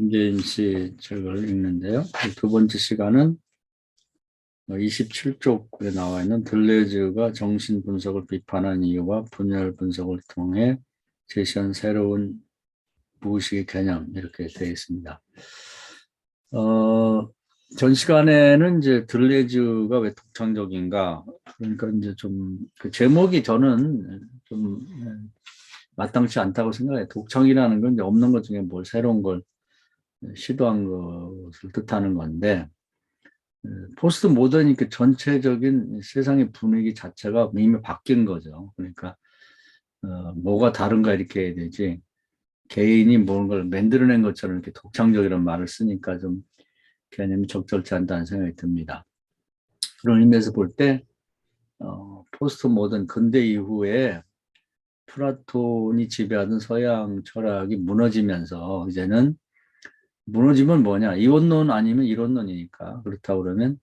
김재인 씨 책을 읽는데요. 두 번째 시간은 27쪽에 나와 있는 들레즈가 정신 분석을 비판한 이유와 분열 분석을 통해 제시한 새로운 무의식의 개념, 이렇게 되어 있습니다. 전 시간에는 이제 들레즈가 왜 독창적인가, 그러니까 이제 좀 그 제목이 저는 좀 마땅치 않다고 생각해요. 독창이라는 건 이제 없는 것 중에 뭘 새로운 걸 시도한 것을 뜻하는 건데, 포스트 모던이 그 전체적인 세상의 분위기 자체가 이미 바뀐 거죠. 그러니까 뭐가 다른가 이렇게 해야 되지, 개인이 뭔가를 만들어낸 것처럼 이렇게 독창적이라는 말을 쓰니까 좀 개념이 적절치 않다는 생각이 듭니다. 그런 의미에서 볼 때 포스트 모던 근대 이후에 플라톤이 지배하던 서양 철학이 무너지면서, 이제는 무너지면 뭐냐, 이원론 아니면 이론론이니까, 그렇다고 그러면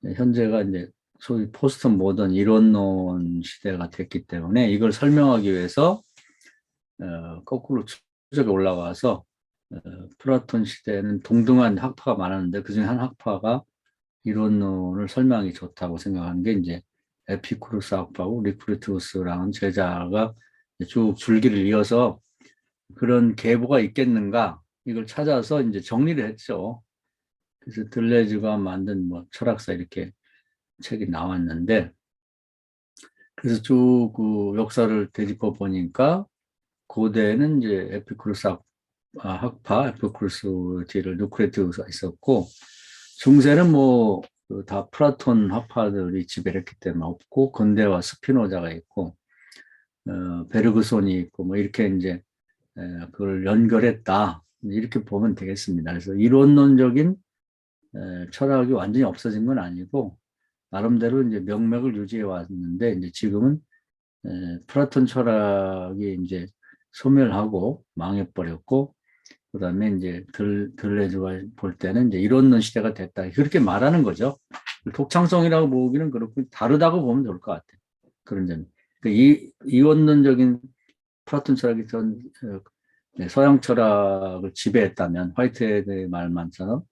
현재가 이제 소위 포스트 모던 이론론 시대가 됐기 때문에, 이걸 설명하기 위해서 거꾸로 추적에 올라가서 플라톤 시대에는 동등한 학파가 많았는데 그중에 한 학파가 이론론을 설명하기 좋다고 생각하는 게 이제 에피쿠르스 학파고, 리쿠르투스라는 제자가 쭉 줄기를 이어서 그런 계보가 있겠는가, 이걸 찾아서 이제 정리를 했죠. 그래서 들레즈가 만든 뭐 철학사 이렇게 책이 나왔는데, 그래서 쭉 그 역사를 되짚어 보니까 고대에는 이제 에피쿠르스 학파, 에피쿠르스 뒤를 누크레티우스가 있었고, 중세는 뭐 다 플라톤 학파들이 지배했기 때문에 없고, 근대와 스피노자가 있고 베르그손이 있고, 뭐 이렇게 이제 그걸 연결했다, 이렇게 보면 되겠습니다. 그래서 이론론적인 철학이 완전히 없어진 건 아니고, 나름대로 이제 명맥을 유지해 왔는데, 이제 지금은 플라톤 철학이 이제 소멸하고 망해버렸고, 그 다음에 이제 들레즈가 볼 때는 이제 이론론 시대가 됐다, 그렇게 말하는 거죠. 독창성이라고 보기는 그렇고 다르다고 보면 좋을 것 같아요. 그런 점. 이원론적인 플라톤 철학이 전 서양 철학을 지배했다면, 화이트헤드의 말만처럼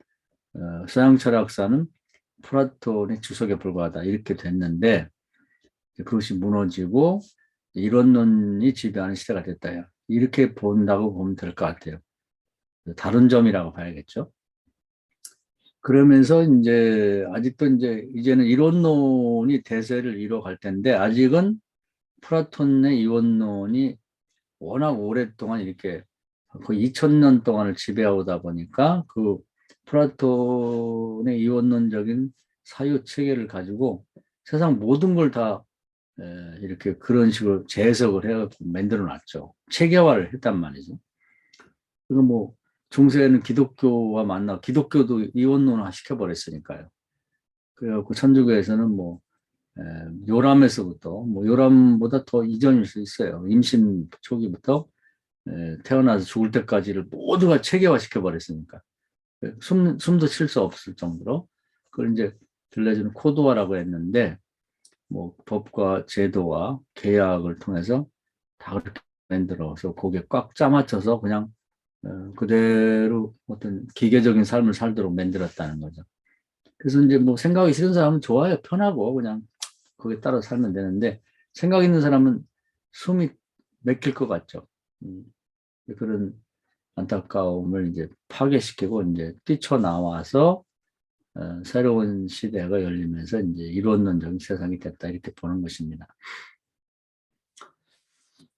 서양 철학사는 플라톤의 주석에 불과하다, 이렇게 됐는데, 그것이 무너지고 이론론이 지배하는 시대가 됐다, 이렇게 본다고 보면 될 것 같아요. 다른 점이라고 봐야겠죠. 그러면서 이제 아직도 이제는 이론론이 대세를 이뤄갈 텐데, 아직은 플라톤의 이원론이 워낙 오랫동안 이렇게 거의 2000년 동안을 지배하다 보니까, 그 플라톤의 이원론적인 사유 체계를 가지고 세상 모든 걸 다 이렇게 그런 식으로 재해석을 해서 만들어 놨죠. 체계화를 했단 말이죠. 그리고 뭐 중세에는 기독교와 만나 기독교도 이원론화 시켜버렸으니까요. 그래갖고 천주교에서는 뭐 요람에서부터, 뭐 요람보다 더 이전일 수 있어요. 임신 초기부터 태어나서 죽을 때까지를 모두가 체계화 시켜버렸으니까 숨도 쉴 수 없을 정도로. 그걸 이제 들레즈는 코드화라고 했는데, 뭐 법과 제도와 계약을 통해서 다 그렇게 만들어서 거기에 꽉 짜맞춰서 그냥 그대로 어떤 기계적인 삶을 살도록 만들었다는 거죠. 그래서 이제 뭐 생각이 싫은 사람은 좋아요. 편하고 그냥 거기에 따라 살면 되는데, 생각 있는 사람은 숨이 막힐 것 같죠. 그런 안타까움을 이제 파괴시키고 이제 뛰쳐나와서 새로운 시대가 열리면서 이제 이론론적인 세상이 됐다, 이렇게 보는 것입니다.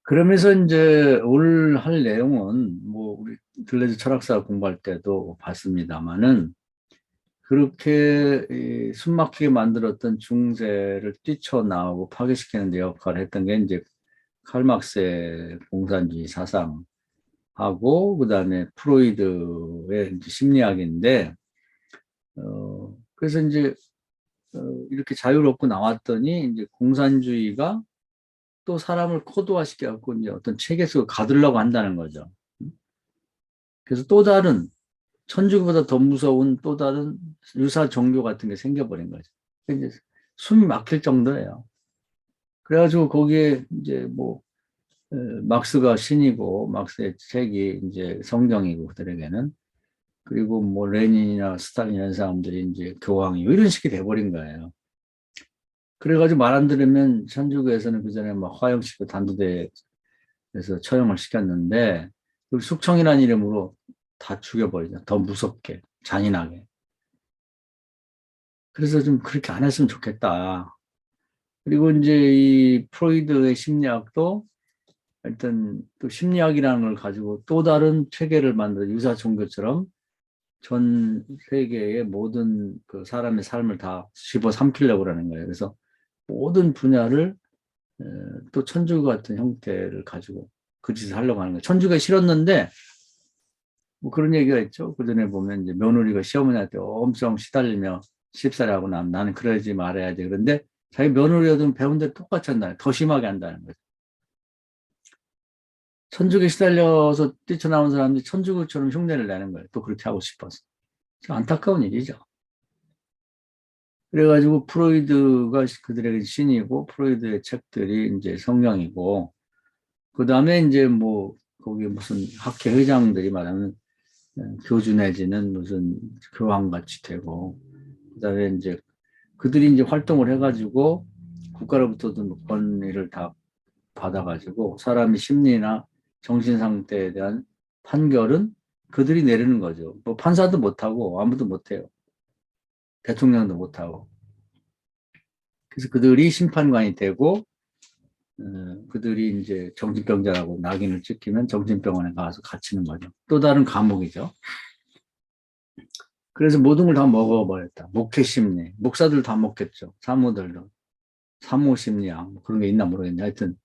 그러면서 이제 오늘 할 내용은 뭐 우리 들레즈 철학사 공부할 때도 봤습니다마는, 그렇게 숨막히게 만들었던 중세를 뛰쳐나오고 파괴시키는 데 역할을 했던 게 이제 칼 막스의 공산주의 사상하고, 그다음에 프로이드의 이제 심리학인데, 그래서 이제 이렇게 자유롭고 나왔더니, 이제 공산주의가 또 사람을 코드화시켜갖고 이제 어떤 체계 속에 가두려고 한다는 거죠. 그래서 또 다른, 천주교보다 더 무서운 또 다른 유사 종교 같은 게 생겨버린 거죠. 이제 숨이 막힐 정도예요. 그래가지고 거기에 이제 뭐 막스가 신이고 막스의 책이 이제 성경이고, 그들에게는 그리고 뭐 레닌이나 스탈린 이런 사람들이 이제 교황이고 이런 식이 돼버린 거예요. 그래가지고 말 안 들으면 천주교에서는 그 전에 막 화형시키고 단두대에서 처형을 시켰는데 그 숙청이라는 이름으로 다 죽여버리죠. 더 무섭게, 잔인하게. 그래서 좀 그렇게 안 했으면 좋겠다. 그리고 이제 이 프로이드의 심리학도 하여튼 또 심리학이라는 걸 가지고 또 다른 체계를 만들어 유사 종교처럼 전 세계의 모든 그 사람의 삶을 다 집어삼키려고 그러는 거예요. 그래서 모든 분야를 또 천주교 같은 형태를 가지고 그 짓을 하려고 하는 거예요. 천주교가 싫었는데 뭐 그런 얘기가 있죠. 그 전에 보면 이제 며느리가 시어머니한테 엄청 시달리며 쉽사리하고 나는 그러지 말아야지. 그런데 자기 며느리여도 배운 대로 똑같이 한다는, 더 심하게 한다는 거죠. 천주교에 시달려서 뛰쳐나온 사람들이 천주교처럼 흉내를 내는 거예요. 또 그렇게 하고 싶어서. 안타까운 일이죠. 그래가지고 프로이드가 그들에게 신이고 프로이드의 책들이 이제 성경이고 그 다음에 이제 뭐 거기 무슨 학회 회장들이 말하면 교주 내지는 무슨 교황같이 되고 그 다음에 이제 그들이 이제 활동을 해가지고 국가로부터도 뭐 권위를 다 받아가지고 사람의 심리나 정신 상태에 대한 판결은 그들이 내리는 거죠. 뭐 판사도 못하고 아무도 못해요. 대통령도 못하고. 그래서 그들이 심판관이 되고 그들이 이제 정신병자라고 낙인을 찍히면 정신병원에 가서 갇히는 거죠. 또 다른 감옥이죠. 그래서 모든 걸 다 먹어버렸다. 목회 심리, 목사들 다 먹겠죠. 사모들도. 사모 심리학, 뭐 그런 게 있나 모르겠네. 하여튼,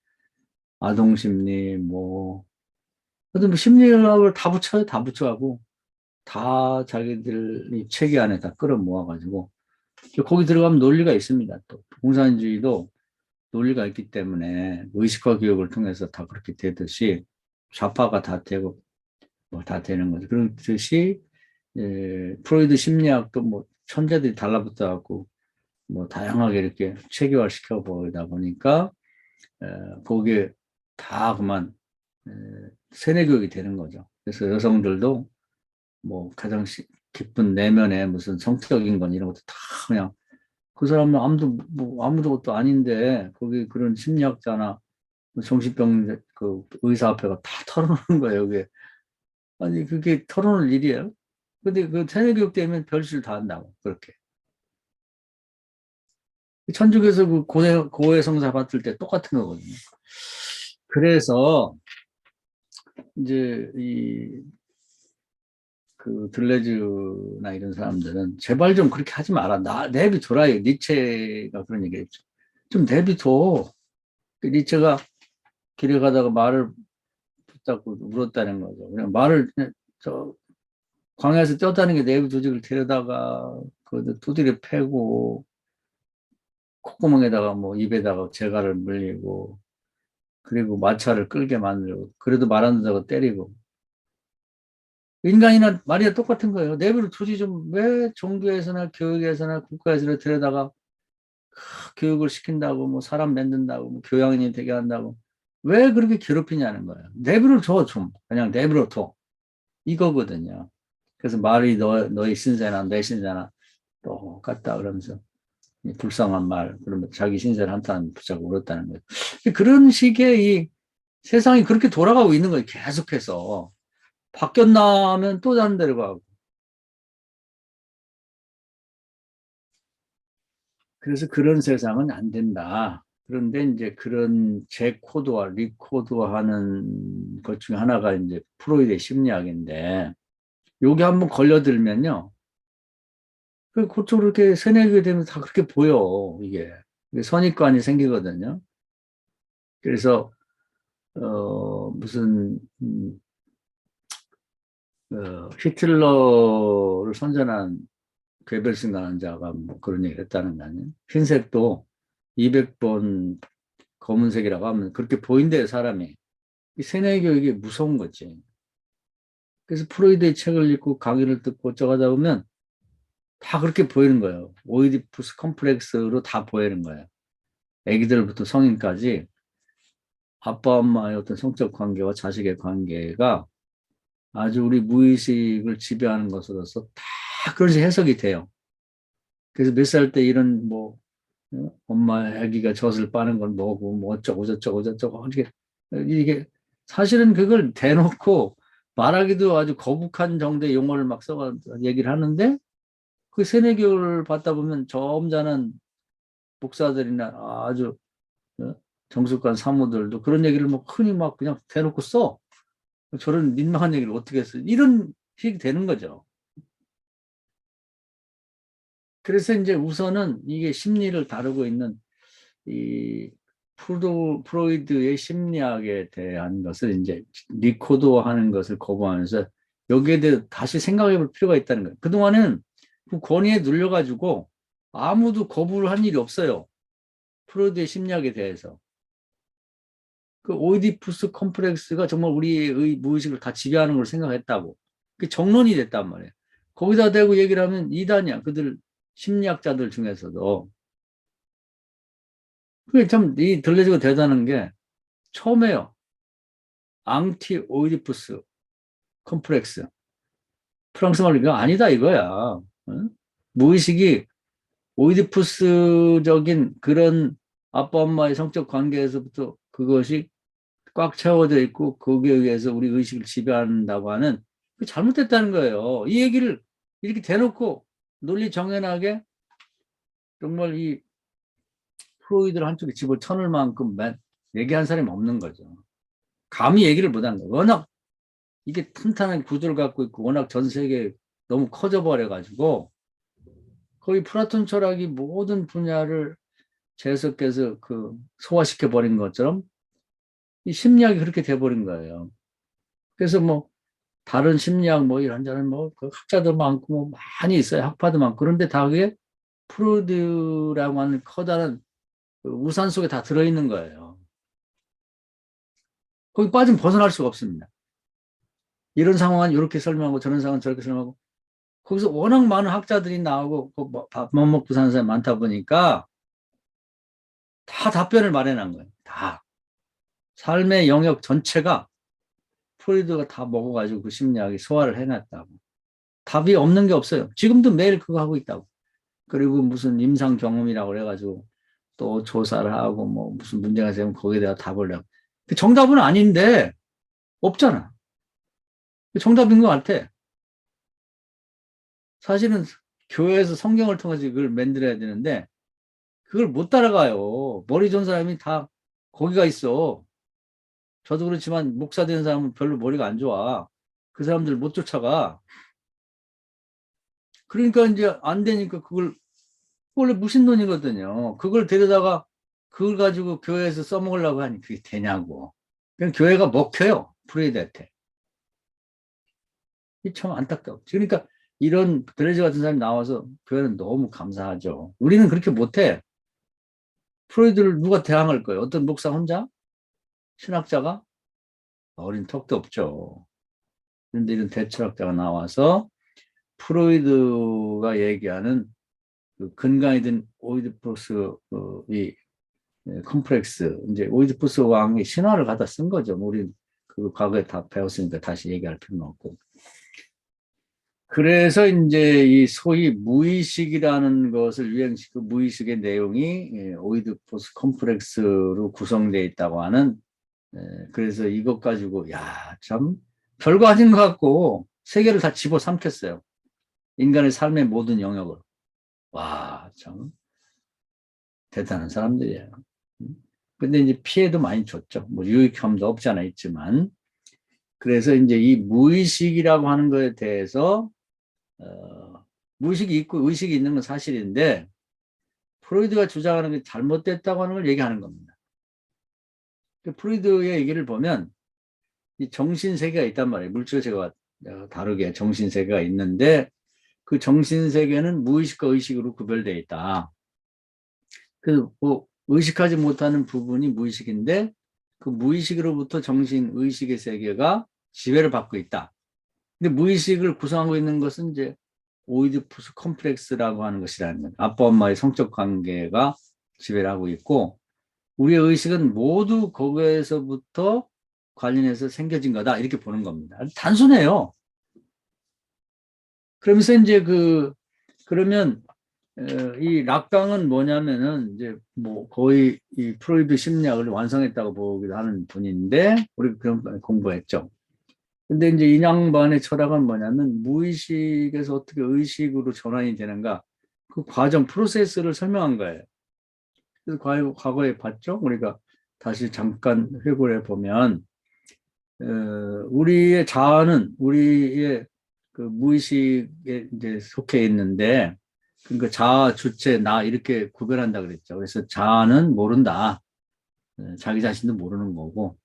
아동 심리, 뭐, 하여튼 뭐 심리학을 다 붙여요. 다 붙여가고, 다 자기들이 체계 안에 다 끌어모아가지고, 거기 들어가면 논리가 있습니다. 또, 공산주의도 논리가 있기 때문에 의식화 교육을 통해서 다 그렇게 되듯이 좌파가 다 되고 뭐 다 되는 거죠. 그렇듯이 프로이드 심리학도 뭐 천재들이 달라붙어 갖고 뭐 다양하게 이렇게 체계화 시켜 보이다 보니까 거기에 다 그만 세뇌 교육이 되는 거죠. 그래서 여성들도 뭐 가장 깊은 내면의 무슨 성적인 건 이런 것도 다 그냥 그 사람은 아무도 것도 아닌데 거기 그런 심리학자나 정신병 그 의사 앞에가 다 털어놓는 거예요. 그게 아니 그게 털어놓을 일이에요. 근데 그 세뇌교육 때문에 별짓을 다 한다고 그렇게. 천주교에서 그 고해 성사 받을 때 똑같은 거거든요. 그래서 이제 이 그 들레즈나 이런 사람들은 제발 좀 그렇게 하지 마라. 내비둬라. 니체가 그런 얘기했죠. 좀 내비둬. 니체가 길에 가다가 말을 붙잡고 울었다는 거죠. 그냥 말을 저 광야에서 뛰어다니는 게 내비 조직을 데려다가 그 두드려 패고 콧구멍에다가 뭐 입에다가 재갈을 물리고 그리고 마차를 끌게 만들고 그래도 말 안 듣다고 때리고 인간이나 말이야 똑같은 거예요. 내비를 두지 좀 왜 종교에서나 교육에서나 국가에서나 데려다가 교육을 시킨다고 뭐 사람 만든다고 뭐 교양인이 되게 한다고 왜 그렇게 괴롭히냐는 거예요. 내비를 줘 좀. 그냥 내비로 둬. 이거거든요. 그래서 말이 너의 신세나 내 신세나 똑같다 그러면서 불쌍한 말, 그러면 자기 신세를 한탄 붙잡고 울었다는 거예요. 그런 식의 이 세상이 그렇게 돌아가고 있는 거예요. 계속해서. 바뀌었나 하면 또 다른 데로 가고. 그래서 그런 세상은 안 된다. 그런데 이제 그런 재코드화, 리코드화 하는 것 중에 하나가 이제 프로이드의 심리학인데, 요게 한번 걸려들면요. 그쪽으로 이렇게 세뇌게 되면 다 그렇게 보여, 이게. 선입관이 생기거든요. 그래서, 무슨, 히틀러를 선전한 괴벨슨이라는 자가 뭐 그런 얘기를 했다는 거 아니에요? 흰색도 200번 검은색이라고 하면 그렇게 보인대요, 사람이. 이 세뇌 교육이 무서운 거지. 그래서 프로이드의 책을 읽고 강의를 듣고 어쩌다 보면 다 그렇게 보이는 거예요. 오이디푸스 컴플렉스로 다 보이는 거예요. 애기들부터 성인까지 아빠, 엄마의 어떤 성적 관계와 자식의 관계가 아주 우리 무의식을 지배하는 것으로서 다 그런 식으로 해석이 돼요. 그래서 몇 살 때 이런 뭐 엄마 아기가 젖을 빠는 건 뭐고 뭐 어쩌고 저쩌고 저쩌고 이게 사실은 그걸 대놓고 말하기도 아주 거북한 정도의 용어를 막 써가 얘기를 하는데 그 세네 교를 받다 보면 점잖은 목사들이나 아주 정숙한 사모들도 그런 얘기를 뭐 흔히 막 그냥 대놓고 써. 저런 민망한 얘기를 어떻게 했어요? 이런 식이 되는 거죠. 그래서 이제 우선은 이게 심리를 다루고 있는 이 프로이드의 심리학에 대한 것을 이제 리코더하는 것을 거부하면서 여기에 대해 다시 생각해 볼 필요가 있다는 거예요. 그동안은 그 권위에 눌려가지고 아무도 거부를 한 일이 없어요. 프로이드의 심리학에 대해서. 그 오이디푸스 컴플렉스가 정말 우리의 무의식을 다 지배하는 걸 생각했다고. 그 정론이 됐단 말이에요. 거기다 대고 얘기를 하면 이단이야. 그들 심리학자들 중에서도. 그게 참, 이 들레즈가 대단한 게 처음에요. 앙티 오이디푸스 컴플렉스. 프랑스 말로 이거 아니다 이거야. 응? 무의식이 오이디푸스적인 그런 아빠 엄마의 성적 관계에서부터 그것이 꽉 채워져 있고 거기에 의해서 우리 의식을 지배한다고 하는 그 잘못됐다는 거예요. 이 얘기를 이렇게 대놓고 논리 정연하게 정말 이 프로이드를 한쪽에 집어쳐넣을 만큼 얘기한 사람이 없는 거죠. 감히 얘기를 못한 거예요. 워낙 이게 탄탄한 구조를 갖고 있고 워낙 전 세계에 너무 커져버려 가지고 거의 플라톤 철학이 모든 분야를 재해석해서 그 소화시켜 버린 것처럼 이 심리학이 그렇게 돼버린 거예요. 그래서 뭐 다른 심리학 뭐 이런저런 뭐그 학자도 많고 뭐 많이 있어요. 학파도 많고. 그런데 다 그게 프로이드라고 하는 커다란 그 우산 속에 다 들어있는 거예요. 거기 빠지면 벗어날 수가 없습니다. 이런 상황은 이렇게 설명하고 저런 상황은 저렇게 설명하고 거기서 워낙 많은 학자들이 나오고 밥만 먹고 사는 사람이 많다 보니까 다 답변을 마련한 거예요. 다. 삶의 영역 전체가 프로이드가 다 먹어가지고 그 심리학이 소화를 해놨다고. 답이 없는 게 없어요. 지금도 매일 그거 하고 있다고. 그리고 무슨 임상 경험이라고 그래가지고 또 조사를 하고 뭐 무슨 문제가 생기면 거기에 대해 답을 내고. 그 정답은 아닌데 없잖아. 그 정답인 것 같아. 사실은 교회에서 성경을 통해서 그걸 만들어야 되는데 그걸 못 따라가요. 머리 좋은 사람이 다 거기가 있어. 저도 그렇지만 목사 된 사람은 별로 머리가 안 좋아. 그 사람들 못 쫓아가. 그러니까 이제 안 되니까 그걸 원래 무신론이거든요. 그걸 데려다가 그걸 가지고 교회에서 써먹으려고 하니 그게 되냐고. 그냥 교회가 먹혀요. 프레이드한테. 이 참 안타깝죠. 그러니까 이런 드레즈 같은 사람이 나와서 교회는 너무 감사하죠. 우리는 그렇게 못해. 프로이드를 누가 대항할 거예요? 어떤 목사 혼자? 신학자가? 어린 턱도 없죠. 그런데 이런 대철학자가 나와서 프로이드가 얘기하는 그 근간이 된 오이디푸스 이 컴플렉스, 이제 오이디푸스 왕이 신화를 갖다 쓴 거죠. 우리 그 과거에 다 배웠으니까 다시 얘기할 필요는 없고. 그래서 이제 이 소위 무의식이라는 것을 유행시키고 무의식의 내용이 오이디푸스 컴플렉스로 구성되어 있다고 하는 그래서 이것 가지고 야, 참 별거 아닌 것 같고 세계를 다 집어삼켰어요. 인간의 삶의 모든 영역을. 와, 참 대단한 사람들이에요. 근데 이제 피해도 많이 줬죠. 뭐 유익함도 없지 않아 있지만. 그래서 이제 이 무의식이라고 하는 것에 대해서 무의식이 있고 의식이 있는 건 사실인데 프로이드가 주장하는 게 잘못됐다고 하는 걸 얘기하는 겁니다. 프로이드의 얘기를 보면 이 정신세계가 있단 말이에요. 물질세계와 다르게 정신세계가 있는데 그 정신세계는 무의식과 의식으로 구별되어 있다. 뭐 의식하지 못하는 부분이 무의식인데 그 무의식으로부터 정신 의식의 세계가 지배를 받고 있다. 근데 무의식을 구성하고 있는 것은 이제 오이디푸스 컴플렉스라고 하는 것이라는 거예요. 아빠 엄마의 성적 관계가 지배를 하고 있고 우리의 의식은 모두 거기에서부터 관련해서 생겨진 거다 이렇게 보는 겁니다. 단순해요. 그러면서 이제 그러면 이 락강은 뭐냐면은 이제 뭐 거의 이 프로이드 심리학을 완성했다고 보기도 하는 분인데 우리 그런 거 공부했죠. 근데 이제 이 양반의 철학은 뭐냐면 무의식에서 어떻게 의식으로 전환이 되는가 그 과정 프로세스를 설명한 거예요. 그래서 과거에 봤죠. 우리가 다시 잠깐 회고해 보면 우리의 자아는 우리의 그 무의식에 이제 속해 있는데 그러니까 자아, 주체, 나 이렇게 구별한다 그랬죠. 그래서 자아는 모른다. 자기 자신도 모르는 거고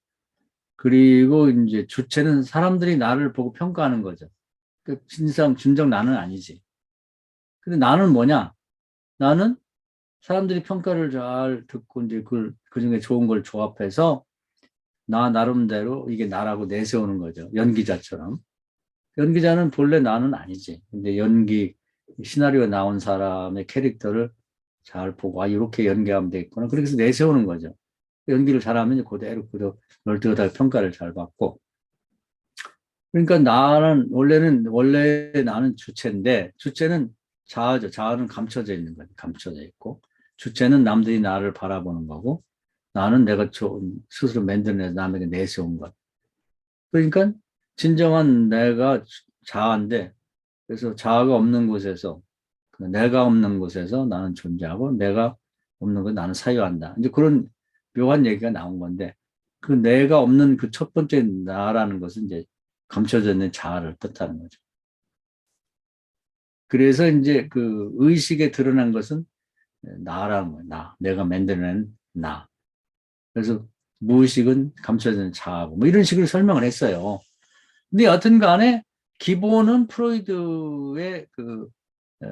그리고 이제 주체는 사람들이 나를 보고 평가하는 거죠. 그 진정 나는 아니지. 근데 나는 뭐냐? 나는 사람들이 평가를 잘 듣고 이제 그 중에 좋은 걸 조합해서 나 나름대로 이게 나라고 내세우는 거죠. 연기자처럼. 연기자는 본래 나는 아니지. 근데 시나리오에 나온 사람의 캐릭터를 잘 보고, 아, 이렇게 연기하면 되겠구나. 그렇게 해서 내세우는 거죠. 연기를 잘하면 그대로 널뛰어다 평가를 잘 받고. 그러니까 원래 나는 주체인데, 주체는 자아죠. 자아는 감춰져 있는 거죠. 감춰져 있고. 주체는 남들이 나를 바라보는 거고, 나는 내가 스스로 만들어내서 남에게 내세운 것. 그러니까 진정한 내가 자아인데, 그래서 자아가 없는 곳에서, 내가 없는 곳에서 나는 존재하고, 내가 없는 곳에 나는 사유한다. 이제 그런 묘한 얘기가 나온 건데, 그 내가 없는 그 첫 번째 나라는 것은 이제 감춰져 있는 자아를 뜻하는 거죠. 그래서 이제 그 의식에 드러난 것은 나라는 거예요. 내가 만들어낸 나. 그래서 무의식은 감춰져 있는 자아고, 뭐 이런 식으로 설명을 했어요. 근데 여튼 간에 기본은 프로이드의 어,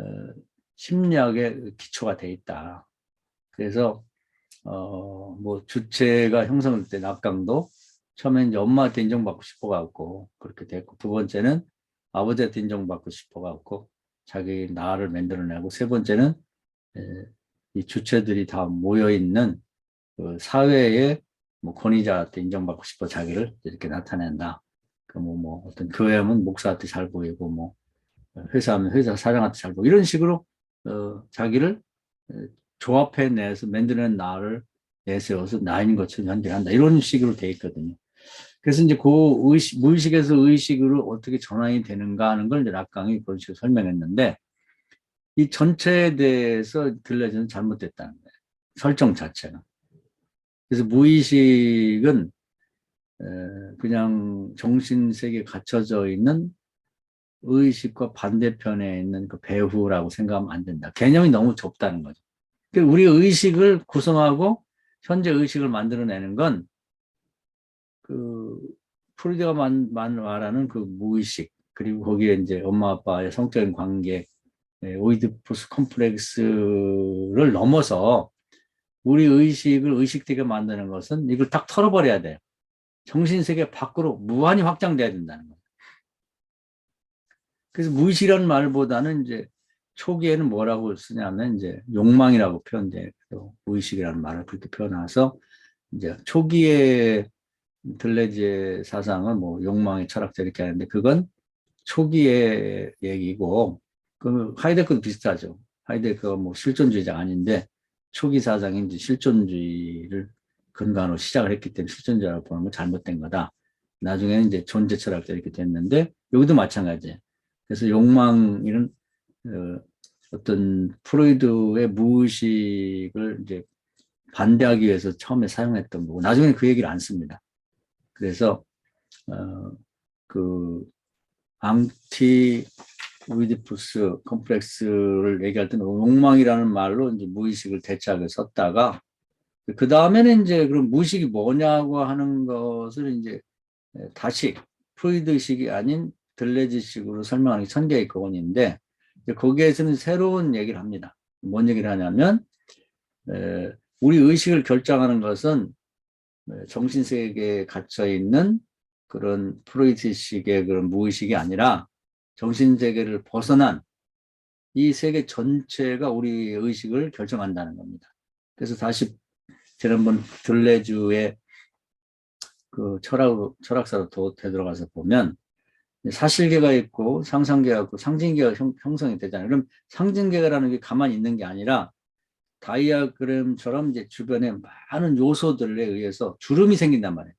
심리학의 기초가 돼 있다. 그래서 뭐 주체가 형성될 때 낙강도 처음에 이제 엄마한테 인정받고 싶어갖고 그렇게 됐고 두 번째는 아버지한테 인정받고 싶어갖고 자기 나를 만들어내고 세 번째는 이 주체들이 다 모여 있는 그 사회의 뭐 권위자한테 인정받고 싶어 자기를 이렇게 나타낸다. 뭐 어떤 교회하면 목사한테 잘 보이고 뭐 회사하면 회사 사장한테 잘 보이고 이런 식으로 자기를 조합해내서 만드는 나를 내세워서 나인 것처럼 연기한다. 이런 식으로 돼 있거든요. 그래서 이제 무의식에서 의식으로 어떻게 전환이 되는가 하는 걸 이제 락강이 그런 식으로 설명했는데 이 전체에 대해서 들려주는 잘못됐다는 거예요. 설정 자체가. 그래서 무의식은 그냥 정신세계에 갇혀져 있는 의식과 반대편에 있는 그 배후라고 생각하면 안 된다. 개념이 너무 좁다는 거죠. 우리 의식을 구성하고 현재 의식을 만들어내는 건 그 프로이드가 말하는 그 무의식 그리고 거기에 이제 엄마 아빠의 성적인 관계, 오이디푸스 컴플렉스를 넘어서 우리 의식을 의식되게 만드는 것은 이걸 딱 털어버려야 돼요. 정신세계 밖으로 무한히 확장돼야 된다는 거예요. 그래서 무의식이라는 말보다는 이제 초기에는 뭐라고 쓰냐면 이제 욕망이라고 표현돼요. 무의식이라는 말을 그렇게 표현해서 이제 초기에 들레지의 사상은 뭐 욕망의 철학자 이렇게 하는데 그건 초기의 얘기고 그 하이데크도 비슷하죠. 하이데크가 뭐 실존주의자 아닌데 초기 사상이 이제 실존주의를 근간으로 시작을 했기 때문에 실존주의라고 보는 건 잘못된 거다. 나중에는 이제 존재 철학자 이렇게 됐는데 여기도 마찬가지예요. 그래서 욕망이는 어떤 프로이드의 무의식을 이제 반대하기 위해서 처음에 사용했던 거고 나중에는 그 얘기를 안 씁니다. 그래서 그 앙티 오이디푸스 컴플렉스를 얘기할 때는 욕망이라는 말로 이제 무의식을 대체하게 썼다가 그 다음에는 이제 그럼 무의식이 뭐냐고 하는 것을 이제 다시 프로이드식이 아닌 들레지식으로 설명하는 게 천개의 거원인데 거기에서는 새로운 얘기를 합니다. 뭔 얘기를 하냐면 우리 의식을 결정하는 것은 정신세계에 갇혀 있는 그런 프로이트식의 그런 무의식이 아니라 정신세계를 벗어난 이 세계 전체가 우리 의식을 결정한다는 겁니다. 그래서 다시 지난번 들레주의 그 철학사로 되돌아가서 보면 사실계가 있고 상상계가 있고 상징계가 형성이 되잖아요. 그럼 상징계라는 게 가만히 있는 게 아니라 다이아그램처럼 이제 주변에 많은 요소들에 의해서 주름이 생긴단 말이에요.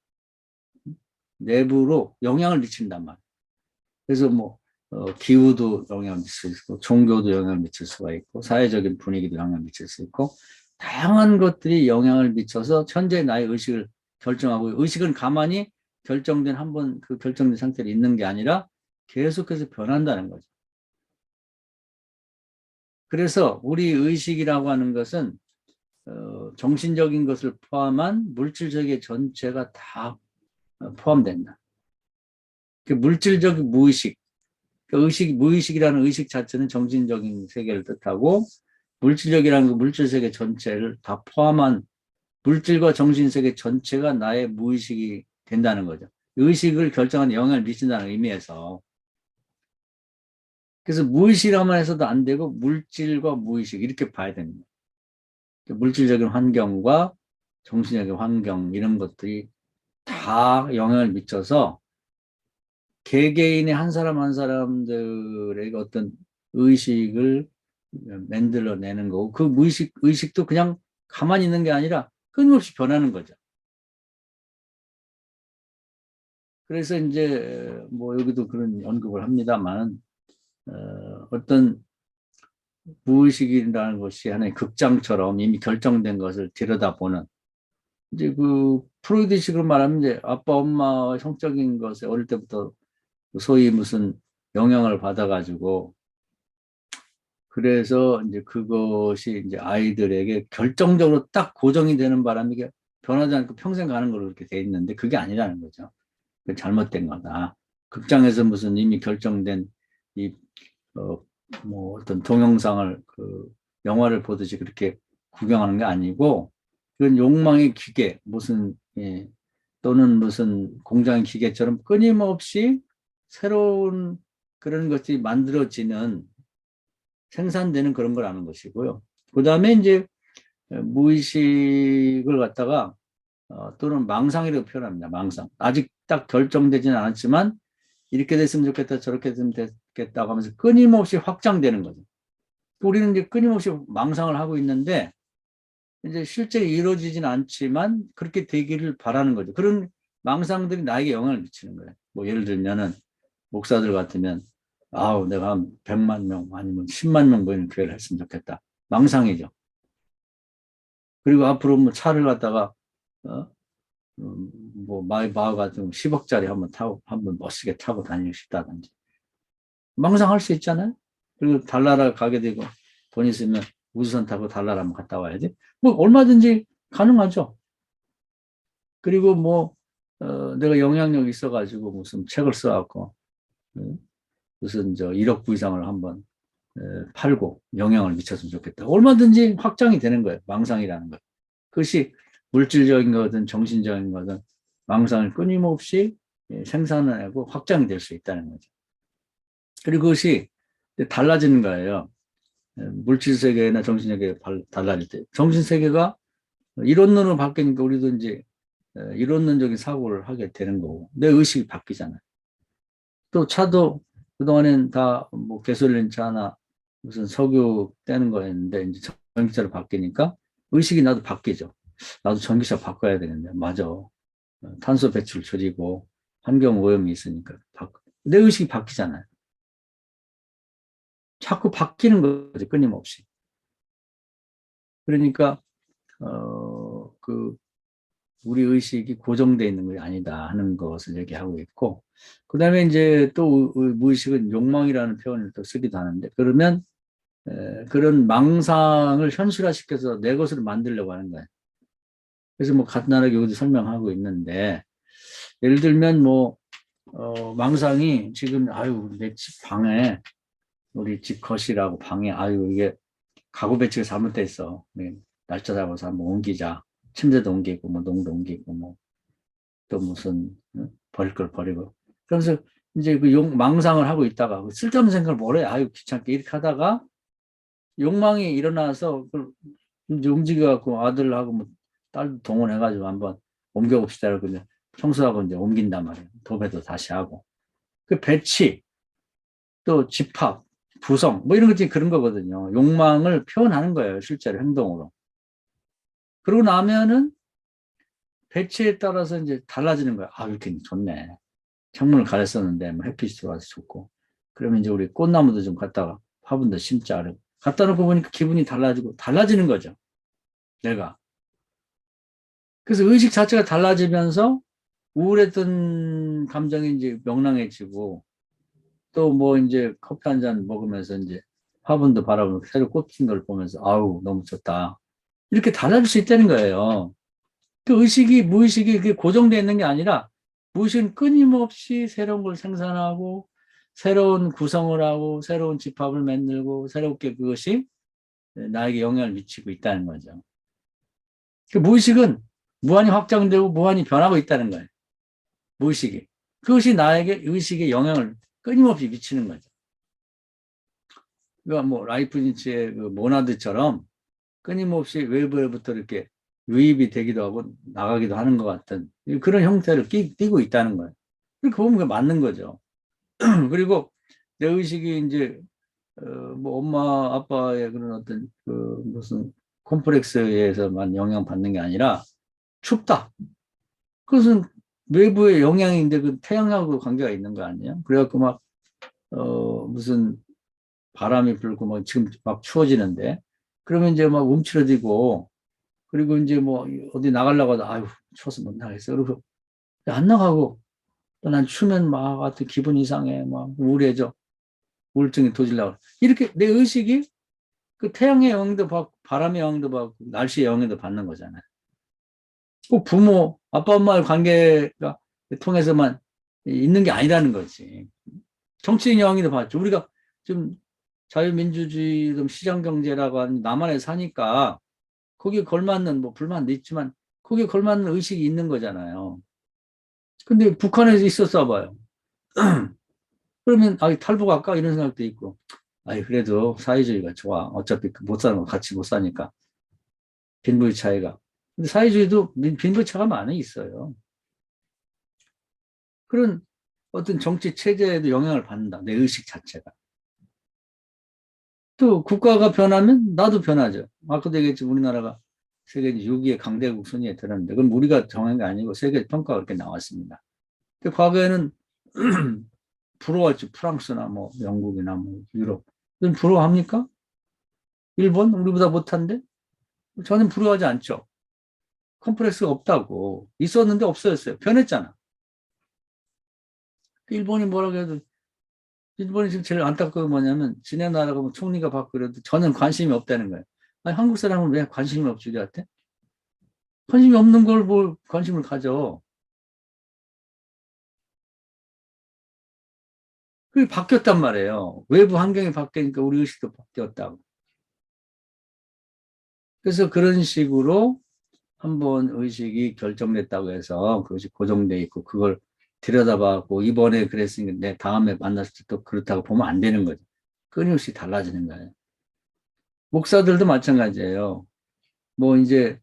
내부로 영향을 미친단 말이에요. 그래서 뭐 기후도 영향을 미칠 수 있고 종교도 영향을 미칠 수가 있고 사회적인 분위기도 영향을 미칠 수 있고 다양한 것들이 영향을 미쳐서 현재 나의 의식을 결정하고 의식은 가만히 결정된 한번 그 결정된 상태로 있는 게 아니라 계속해서 변한다는 거죠. 그래서 우리 의식이라고 하는 것은 정신적인 것을 포함한 물질세계 전체가 다 포함된다. 그 물질적 무의식, 그 무의식이라는 의식 자체는 정신적인 세계를 뜻하고 물질적이라는 그 물질세계 전체를 다 포함한 물질과 정신세계 전체가 나의 무의식이 된다는 거죠. 의식을 결정하는 영향을 미친다는 의미에서. 그래서 무의식이라만 해서도 안 되고 물질과 무의식 이렇게 봐야 됩니다. 물질적인 환경과 정신적인 환경 이런 것들이 다 영향을 미쳐서 개개인의 한 사람 한 사람들에게 어떤 의식을 만들어내는 거고 그 의식도 그냥 가만히 있는 게 아니라 끊임없이 변하는 거죠. 그래서 이제 뭐 여기도 그런 언급을 합니다만 어떤 무의식이라는 것이 하나의 극장처럼 이미 결정된 것을 들여다보는 이제 그 프로이드식으로 말하면 이제 아빠 엄마의 성적인 것에 어릴 때부터 소위 무슨 영향을 받아가지고 그래서 이제 그것이 이제 아이들에게 결정적으로 딱 고정이 되는 바람에 이게 변하지 않고 평생 가는 걸로 그렇게 돼 있는데 그게 아니라는 거죠. 그 잘못된 거다. 극장에서 무슨 이미 결정된 이, 뭐 어떤 동영상을 영화를 보듯이 그렇게 구경하는 게 아니고 그건 욕망의 기계, 무슨, 예, 또는 무슨 공장의 기계처럼 끊임없이 새로운 그런 것이 만들어지는 생산되는 그런 걸 아는 것이고요. 그 다음에 이제 무의식을 갖다가 또는 망상이라고 표현합니다. 망상. 아직 딱 결정되지는 않았지만 이렇게 됐으면 좋겠다, 저렇게 됐으면 좋겠다고 하면서 끊임없이 확장되는 거죠. 우리는 이제 끊임없이 망상을 하고 있는데 이제 실제 이루어지진 않지만 그렇게 되기를 바라는 거죠. 그런 망상들이 나에게 영향을 미치는 거예요. 뭐 예를 들면은 목사들 같으면 아우 내가 한 100만 명 아니면 10만 명 모이는 교회를 했으면 좋겠다. 망상이죠. 그리고 앞으로 뭐 차를 갖다가 어? 뭐 마이바흐 같은 10억짜리 한번 멋지게 타고 다니고 싶다든지 망상할 수 있잖아요. 그리고 달나라 가게 되고 돈 있으면 우주선 타고 달나라 한번 갔다 와야지. 뭐 얼마든지 가능하죠. 그리고 뭐 내가 영향력 있어가지고 무슨 책을 써갖고 무슨 저 1억 부이상을 한번 팔고 영향을 미쳤으면 좋겠다. 얼마든지 확장이 되는 거예요. 망상이라는 것. 그것이 물질적인 거든 정신적인 거든 망상을 끊임없이 생산하고 확장이 될 수 있다는 거죠. 그리고 그것이 달라지는 거예요. 물질 세계나 정신 세계가 달라질 때. 정신 세계가 이론론으로 바뀌니까 우리도 이제 이론론적인 사고를 하게 되는 거고 내 의식이 바뀌잖아요. 또 차도 그동안엔 다 뭐 개솔린 차나 무슨 석유 떼는 거였는데 이제 전기차로 바뀌니까 의식이 나도 바뀌죠. 나도 전기차 바꿔야 되는데 맞아. 탄소 배출 줄이고 환경 오염이 있으니까 내 의식이 바뀌잖아요. 자꾸 바뀌는 거죠. 끊임없이. 그러니까 그 우리 의식이 고정되어 있는 것이 아니다 하는 것을 얘기하고 있고 그 다음에 이제 또 무의식은 욕망이라는 표현을 또 쓰기도 하는데 그러면 그런 망상을 현실화시켜서 내 것으로 만들려고 하는 거예요. 그래서 뭐 간단하게 여기도 설명하고 있는데 예를 들면 뭐 망상이 지금 아유 내 집 방에 우리 집 거실하고 방에 아유 이게 가구 배치가 잘못돼 있어. 날짜 잡아서 한번 옮기자. 침대도 옮기고 뭐 농도 옮기고 뭐 또 무슨 버릴 걸 버리고 그러면서 이제 그 망상을 하고 있다가 쓸데없는 생각을 뭐래 아유 귀찮게 이렇게 하다가 욕망이 일어나서 이제 움직여갖고 아들하고 뭐 딸도 동원해가지고 한번 옮겨봅시다. 그러면 청소하고 이제 옮긴단 말이에요. 도배도 다시 하고. 그 배치, 또 집합, 구성, 뭐 이런 것들이 그런 거거든요. 욕망을 표현하는 거예요. 실제로 행동으로. 그러고 나면은 배치에 따라서 이제 달라지는 거야. 아, 이렇게 좋네. 창문을 가렸었는데 뭐 햇빛이 들어와서 좋고. 그러면 이제 우리 꽃나무도 좀 갖다가 화분도 심자. 갖다 놓고 보니까 기분이 달라지고 달라지는 거죠. 내가. 그래서 의식 자체가 달라지면서 우울했던 감정이 이제 명랑해지고 또 뭐 이제 커피 한 잔 먹으면서 이제 화분도 바라보고 새로 꽃핀 걸 보면서 아우 너무 좋다. 이렇게 달라질 수 있다는 거예요. 그 의식이 무의식이 그게 고정되어 있는 게 아니라 무의식은 끊임없이 새로운 걸 생산하고 새로운 구성을 하고 새로운 집합을 만들고 새롭게 그것이 나에게 영향을 미치고 있다는 거죠. 그 무의식은 무한히 확장되고 무한히 변하고 있다는 거예요. 무의식이. 그것이 나에게 의식에 영향을 끊임없이 미치는 거죠. 그러니까 뭐 라이프니츠의 그 모나드처럼 끊임없이 외부로부터 이렇게 유입이 되기도 하고 나가기도 하는 것 같은 그런 형태를 띠고 있다는 거예요. 그렇게 보면 그게 맞는 거죠. 그리고 내 의식이 이제 뭐 엄마 아빠의 그런 어떤 그 무슨 콤플렉스에 의해서만 영향받는 게 아니라 춥다. 그것은 외부의 영향인데 그 태양하고 관계가 있는 거 아니에요? 그래갖고 막 무슨 바람이 불고 막 지금 막 추워지는데 그러면 이제 막 움츠러들고 그리고 이제 뭐 어디 나가려고 하다 아유 추워서 못 나가겠어. 그리고 안 나가고 또 난 추면 막 같은 기분 이상해 막 우울해져 우울증이 도질라고 이렇게 내 의식이 그 태양의 영향도 받고 바람의 영향도 받고 날씨의 영향도 받는 거잖아요. 꼭 부모 아빠 엄마의 관계가 통해서만 있는 게 아니라는 거지. 정치적 영향도 받죠. 우리가 좀 자유민주주의 시장 경제라고 하는 남한에 사니까 거기에 걸맞는 뭐 불만도 있지만 거기에 걸맞는 의식이 있는 거잖아요. 근데 북한에서 있었어 봐요. 그러면 아 탈북할까 이런 생각도 있고. 아이 그래도 사회주의가 좋아. 어차피 못 사는 거 같이 못 사니까 빈부의 차이가. 근데 사회주의도 빈부의 차이가 많이 있어요. 그런 어떤 정치 체제에도 영향을 받는다. 내 의식 자체가. 또 국가가 변하면 나도 변하죠. 아까도 얘기했지 우리나라가 세계 6위의 강대국 순위에 들었는데 그건 우리가 정한 게 아니고 세계 평가가 그렇게 나왔습니다. 근데 과거에는 부러웠죠. 프랑스나 뭐 영국이나 뭐 유럽. 부러워합니까? 일본? 우리보다 못한데? 저는 부러워하지 않죠. 컴플렉스가 없다고. 있었는데 없어졌어요. 변했잖아. 일본이 뭐라고 해도 일본이 지금 제일 안타까운 게 뭐냐면 지네 나라가 뭐 총리가 바뀌고 그래도 저는 관심이 없다는 거예요. 아니, 한국 사람은 왜 관심이 없지 우리한테? 관심이 없는 걸 뭘 관심을 가져. 그게 바뀌었단 말이에요. 외부 환경이 바뀌니까 우리 의식도 바뀌었다고. 그래서 그런 식으로 한번 의식이 결정됐다고 해서 그것이 고정돼 있고 그걸 들여다봤고 이번에 그랬으니까 내 다음에 만났을 때 또 그렇다고 보면 안 되는 거죠. 끊임없이 달라지는 거예요. 목사들도 마찬가지예요. 뭐 이제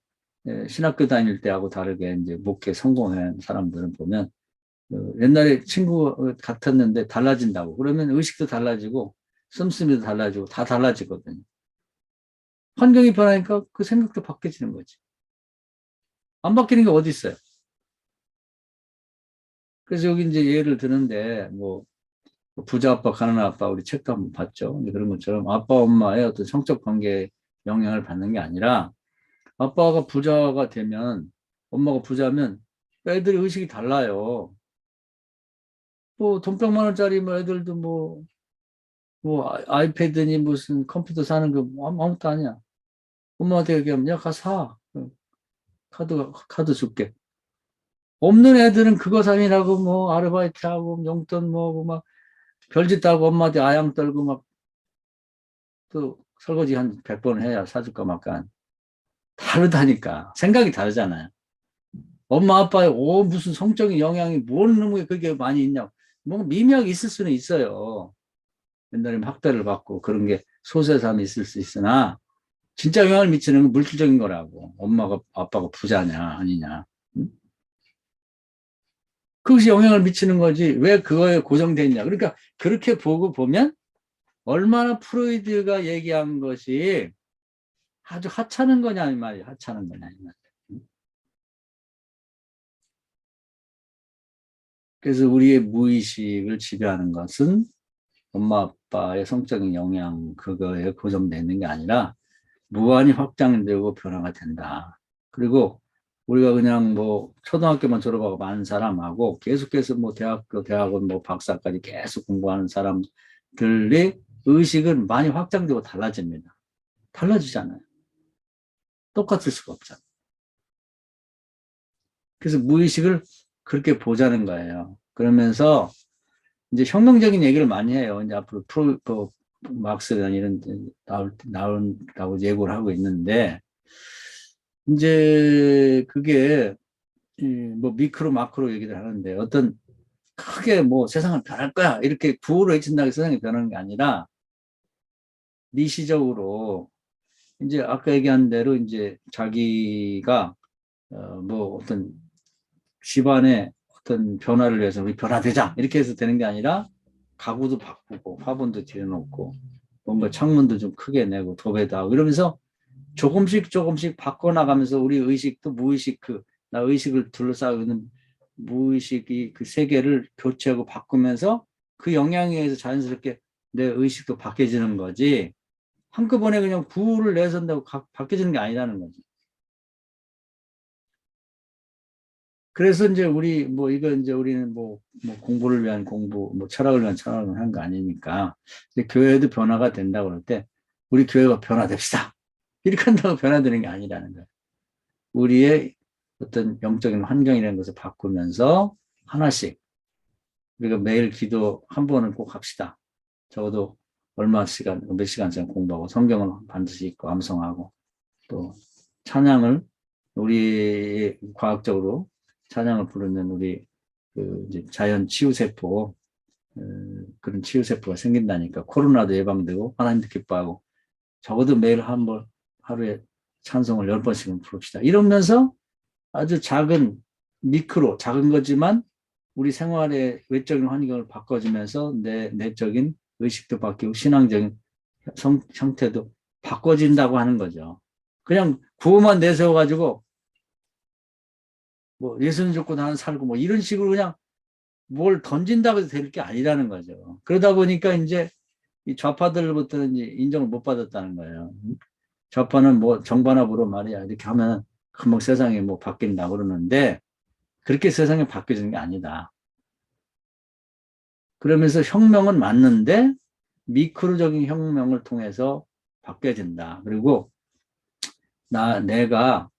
신학교 다닐 때하고 다르게 이제 목회 성공한 사람들은 보면 옛날에 친구 같았는데 달라진다고 그러면 의식도 달라지고 씀씀이도 달라지고 다 달라지거든요. 환경이 변하니까 그 생각도 바뀌어지는 거지. 안 바뀌는 게 어디 있어요? 그래서 여기 이제 예를 드는데 뭐 부자 아빠, 가난한 아빠 우리 책도 한번 봤죠. 근데 그런 것처럼 아빠, 엄마의 어떤 성적 관계에 영향을 받는 게 아니라 아빠가 부자가 되면 엄마가 부자면 애들의 의식이 달라요. 뭐 돈백만 원짜리 뭐 애들도 뭐 아이패드니 무슨 컴퓨터 사는 거 아무것도 아니야. 엄마한테 얘기하면 야, 가 사. 카드 줄게. 없는 애들은 그거 사느라고 뭐 아르바이트하고 용돈 뭐고 막 별짓 하고 엄마한테 아양 떨고 막 또 설거지 한 100번 해야 사줄까 말까. 다르다니까. 생각이 다르잖아요. 엄마 아빠의 무슨 성적인 영향이 뭔 놈의 그게 많이 있냐고. 뭐 미미하게 있을 수는 있어요. 옛날에 학대를 받고 그런 게 소세삼이 있을 수 있으나 진짜 영향을 미치는 건 물질적인 거라고. 엄마가 아빠가 부자냐 아니냐. 응? 그것이 영향을 미치는 거지. 왜 그거에 고정돼 있냐. 그러니까 그렇게 보고 보면 얼마나 프로이드가 얘기한 것이 아주 하찮은 거냐 이 말이야. 하찮은 거냐 이 말이야. 그래서 우리의 무의식을 지배하는 것은 엄마 아빠의 성적인 영향 그거에 고정되어 있는 게 아니라 무한히 확장되고 변화가 된다. 그리고 우리가 그냥 뭐 초등학교만 졸업하고 많은 사람하고 계속해서 뭐 대학교, 대학원 뭐 박사까지 계속 공부하는 사람들의 의식은 많이 확장되고 달라집니다. 달라지잖아요. 똑같을 수가 없잖아요. 그래서 무의식을 그렇게 보자는 거예요. 그러면서 이제 혁명적인 얘기를 많이 해요. 이제 앞으로 막스나 이런 나온다고 예고를 하고 있는데 이제 그게 뭐 미크로 마크로 얘기를 하는데 어떤 크게 뭐 세상을 변할 거야 이렇게 구호를 외친다고 세상이 변하는 게 아니라 니시적으로 이제 아까 얘기한 대로 이제 자기가 뭐 어떤 집안의 어떤 변화를 위해서 우리 변화되자 이렇게 해서 되는 게 아니라 가구도 바꾸고 화분도 들여놓고 뭔가 창문도 좀 크게 내고 도배도 하고 이러면서 조금씩 조금씩 바꿔나가면서 우리 의식도 무의식 나 의식을 둘러싸고 있는 무의식이 그 세계를 교체하고 바꾸면서 그 영향에 의해서 자연스럽게 내 의식도 바뀌어지는 거지 한꺼번에 그냥 구호를 내선다고 바뀌어지는 게 아니라는 거지. 그래서 이제 우리 뭐 이거 이제 우리는 뭐 공부를 위한 공부, 뭐 철학을 위한 철학을 한 거 아니니까 이제 교회도 변화가 된다고 그럴 때 우리 교회가 변화됩시다. 이렇게 한다고 변화되는 게 아니라는 거예요. 우리의 어떤 영적인 환경이라는 것을 바꾸면서 하나씩 우리가 매일 기도 한 번은 꼭 합시다. 적어도 얼마 시간, 몇 시간씩 공부하고 성경을 반드시 읽고 암송하고 또 찬양을 우리 과학적으로 찬양을 부르면 우리 그 이제 자연 치유세포 그런 치유세포가 생긴다니까 코로나도 예방되고 하나님도 기뻐하고 적어도 매일 한 번 하루에 찬송을 10번씩은 부릅시다. 이러면서 아주 작은 미크로 작은 거지만 우리 생활의 외적인 환경을 바꿔주면서 내 내적인 의식도 바뀌고 신앙적인 형태도 바꿔진다고 하는 거죠. 그냥 구호만 내세워가지고 뭐 예수는 좋고 나는 살고 뭐 이런 식으로 그냥 뭘 던진다고 해서 될 게 아니라는 거죠. 그러다 보니까 이제 이 좌파들부터는 이제 인정을 못 받았다는 거예요. 좌파는 뭐 정반합으로 말이야 이렇게 하면 금방 세상이 뭐 바뀐다 그러는데 그렇게 세상이 바뀌어지는 게 아니다. 그러면서 혁명은 맞는데 미크로적인 혁명을 통해서 바뀌어진다. 그리고 내가